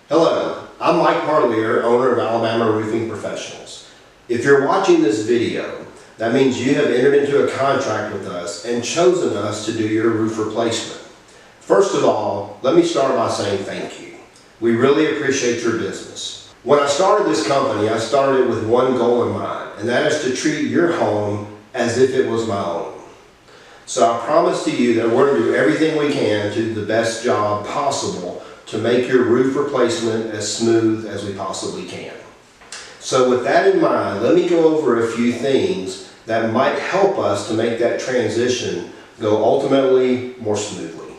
Hello, I'm Mike Parlier, owner of Alabama Roofing Professionals. If you're watching this video, that means you have entered into a contract with us and chosen us to do your roof replacement. First of all, let me start by saying thank you. We really appreciate your business. When I started this company, I started with one goal in mind, and that is to treat your home as if it was my own. So I promise to you that we're going to do everything we can to do the best job possible to make your roof replacement as smooth as we possibly can. So with that in mind, let me go over a few things that might help us to make that transition go ultimately more smoothly.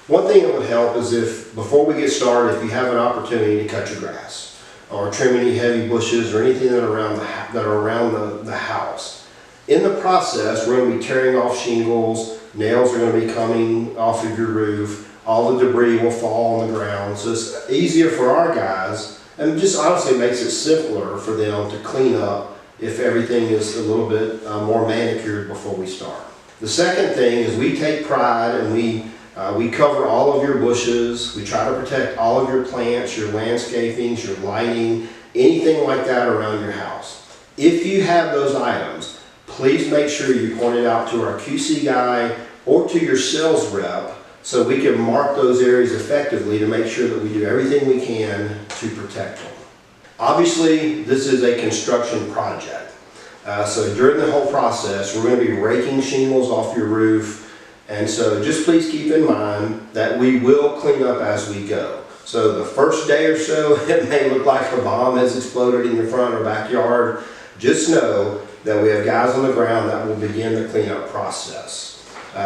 One thing that would help is if, before we get started, if you have an opportunity to cut your grass or trim any heavy bushes or anything that are around the house. In the process, we're going to be tearing off shingles, nails are going to be coming off of your roof, all the debris will fall on the ground, so it's easier for our guys, and just honestly makes it simpler for them to clean up if everything is a little bit more manicured before we start. The second thing is we take pride and we cover all of your bushes, we try to protect all of your plants, your landscapings, your lighting, anything like that around your house. If you have those items, please make sure you point it out to our QC guy or to your sales rep so we can mark those areas effectively to make sure that we do everything we can to protect them. Obviously, this is a construction project. So during the whole process, we're going to be raking shingles off your roof. And so just please keep in mind that we will clean up as we go. So the first day or so, it may look like a bomb has exploded in your front or backyard. Just know that we have guys on the ground that will begin the cleanup process.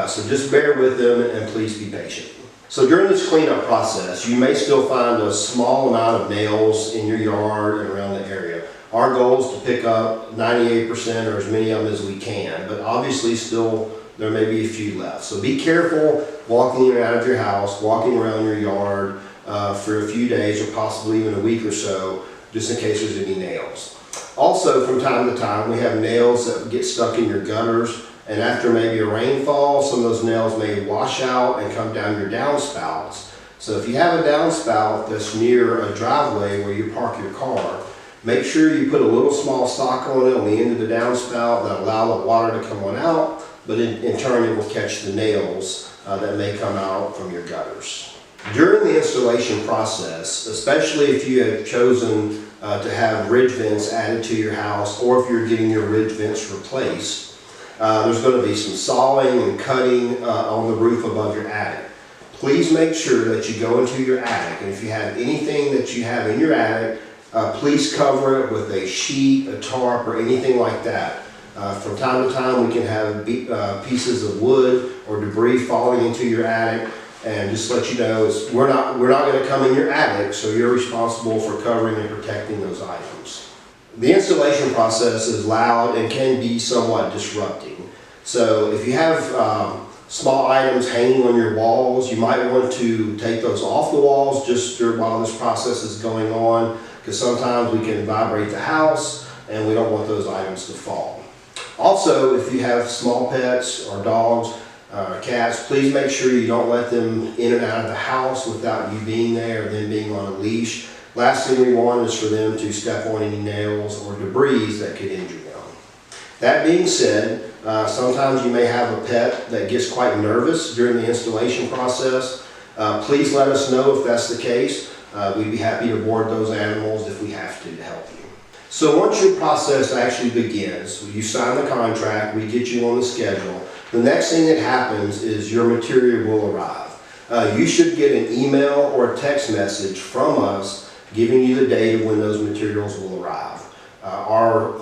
So just bear with them and please be patient. So during this cleanup process, you may still find a small amount of nails in your yard and around the area. Our goal is to pick up 98% or as many of them as we can, but obviously still there may be a few left. So be careful walking in and out of your house, walking around your yard for a few days or possibly even a week or so, just in case there's any nails. Also, from time to time, we have nails that get stuck in your gutters, and after maybe a rainfall, some of those nails may wash out and come down your downspouts. So if you have a downspout that's near a driveway where you park your car, make sure you put a little small sock on it on the end of the downspout that allow the water to come on out, but in turn it will catch the nails that may come out from your gutters. During the installation process, especially if you have chosen to have ridge vents added to your house, or if you're getting your ridge vents replaced, there's going to be some sawing and cutting on the roof above your attic. Please make sure that you go into your attic, and if you have anything that you have in your attic, please cover it with a sheet, a tarp, or anything like that. From time to time we can have pieces of wood or debris falling into your attic, and just to let you know, we're not going to come in your attic, so you're responsible for covering and protecting those items. The installation process is loud and can be somewhat disrupting. So if you have small items hanging on your walls, you might want to take those off the walls just while this process is going on, because sometimes we can vibrate the house and we don't want those items to fall. Also, if you have small pets or dogs, cats, please make sure you don't let them in and out of the house without you being there or them being on a leash. Last thing we want is for them to step on any nails or debris that could injure them. That being said, sometimes you may have a pet that gets quite nervous during the installation process. Please let us know if that's the case. We'd be happy to board those animals if we have to help you. So once your process actually begins, you sign the contract, we get you on the schedule, the next thing that happens is your material will arrive. You should get an email or a text message from us giving you the date of when those materials will arrive. Our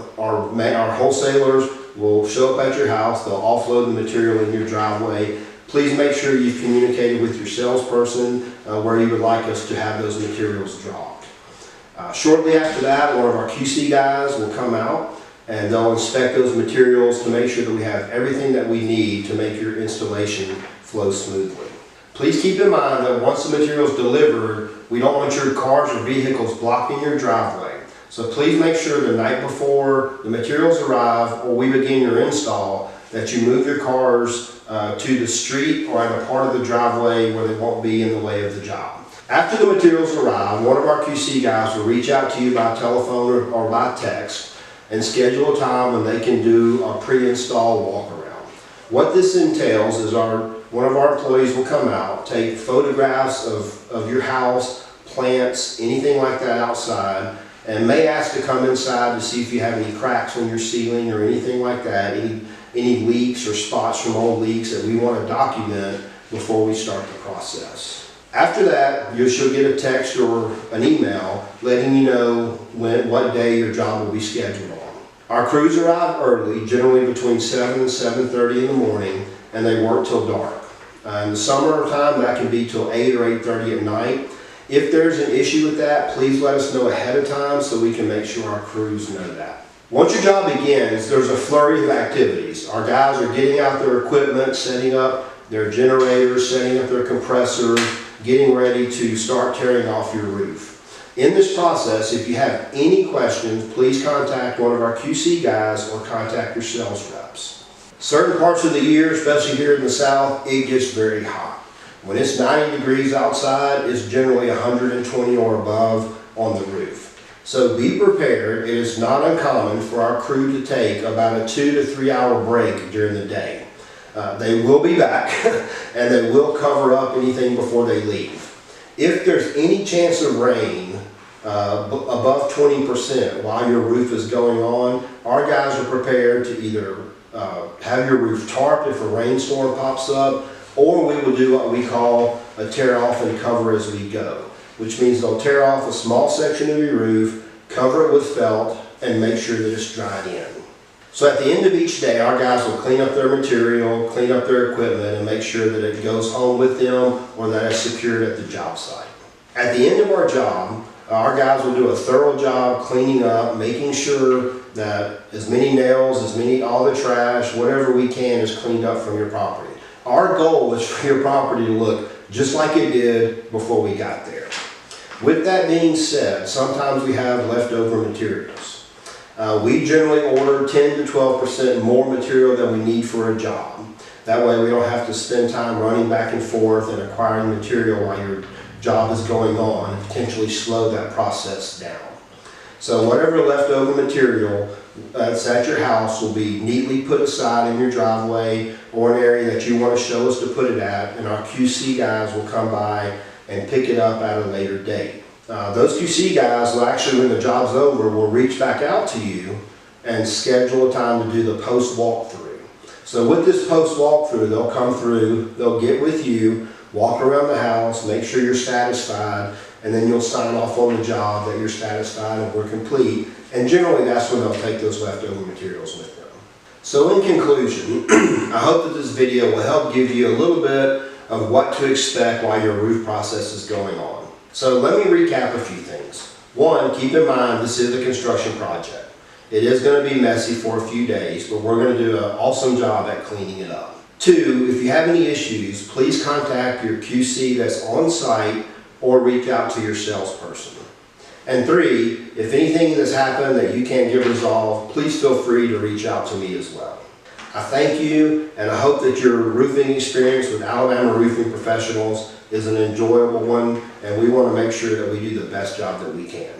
wholesalers will show up at your house, they'll offload the material in your driveway. Please make sure you've communicated with your salesperson where you would like us to have those materials dropped. Shortly after that, one of our QC guys will come out and they'll inspect those materials to make sure that we have everything that we need to make your installation flow smoothly. Please keep in mind that once the material is delivered, we don't want your cars or vehicles blocking your driveway. So please make sure the night before the materials arrive or we begin your install that you move your cars to the street or in a part of the driveway where they won't be in the way of the job. After the materials arrive, one of our QC guys will reach out to you by telephone or by text and schedule a time when they can do a pre-install walk around. What this entails is one of our employees will come out, take photographs of your house, plants, anything like that outside, and may ask to come inside to see if you have any cracks on your ceiling or anything like that, any leaks or spots from old leaks that we want to document before we start the process. After that, she'll get a text or an email letting you know what day your job will be scheduled on. Our crews arrive early, generally between 7 and 7:30 in the morning, and they work till dark. In the summertime, that can be till 8 or 8:30 at night. If there's an issue with that, please let us know ahead of time so we can make sure our crews know that. Once your job begins, there's a flurry of activities. Our guys are getting out their equipment, setting up their generators, setting up their compressors, getting ready to start tearing off your roof. In this process, if you have any questions, please contact one of our QC guys or contact your sales reps. Certain parts of the year, especially here in the South, it gets very hot. When it's 90 degrees outside, it's generally 120 or above on the roof. So be prepared. It is not uncommon for our crew to take about a 2 to 3 hour break during the day. They will be back and they will cover up anything before they leave. If there's any chance of rain above 20% while your roof is going on, our guys are prepared to either have your roof tarped if a rainstorm pops up, or we will do what we call a tear off and cover as we go, which means they'll tear off a small section of your roof, cover it with felt, and make sure that it's dried in. So at the end of each day, our guys will clean up their material, clean up their equipment, and make sure that it goes home with them or that it's secured at the job site. At the end of our job, our guys will do a thorough job cleaning up, making sure that as many nails, all the trash, whatever we can is cleaned up from your property. Our goal is for your property to look just like it did before we got there. With that being said, sometimes we have leftover materials. We generally order 10 to 12% more material than we need for a job. That way we don't have to spend time running back and forth and acquiring material while your job is going on and potentially slow that process down. So whatever leftover material that's at your house will be neatly put aside in your driveway or an area that you want to show us to put it at, and our QC guys will come by and pick it up at a later date. Those QC guys will actually, when the job's over, will reach back out to you and schedule a time to do the post walkthrough. So with this post walkthrough, they'll come through, they'll get with you, walk around the house, make sure you're satisfied, and then you'll sign off on the job that you're satisfied and we're complete. And generally that's when they'll take those leftover materials with them. So in conclusion, I hope that this video will help give you a little bit of what to expect while your roof process is going on. So let me recap a few things. One, keep in mind this is a construction project. It is going to be messy for a few days, but we're going to do an awesome job at cleaning it up. Two, if you have any issues, please contact your QC that's on site or reach out to your salesperson. And three, if anything has happened that you can't get resolved, please feel free to reach out to me as well. I thank you, and I hope that your roofing experience with Alabama Roofing Professionals is an enjoyable one, and we want to make sure that we do the best job that we can.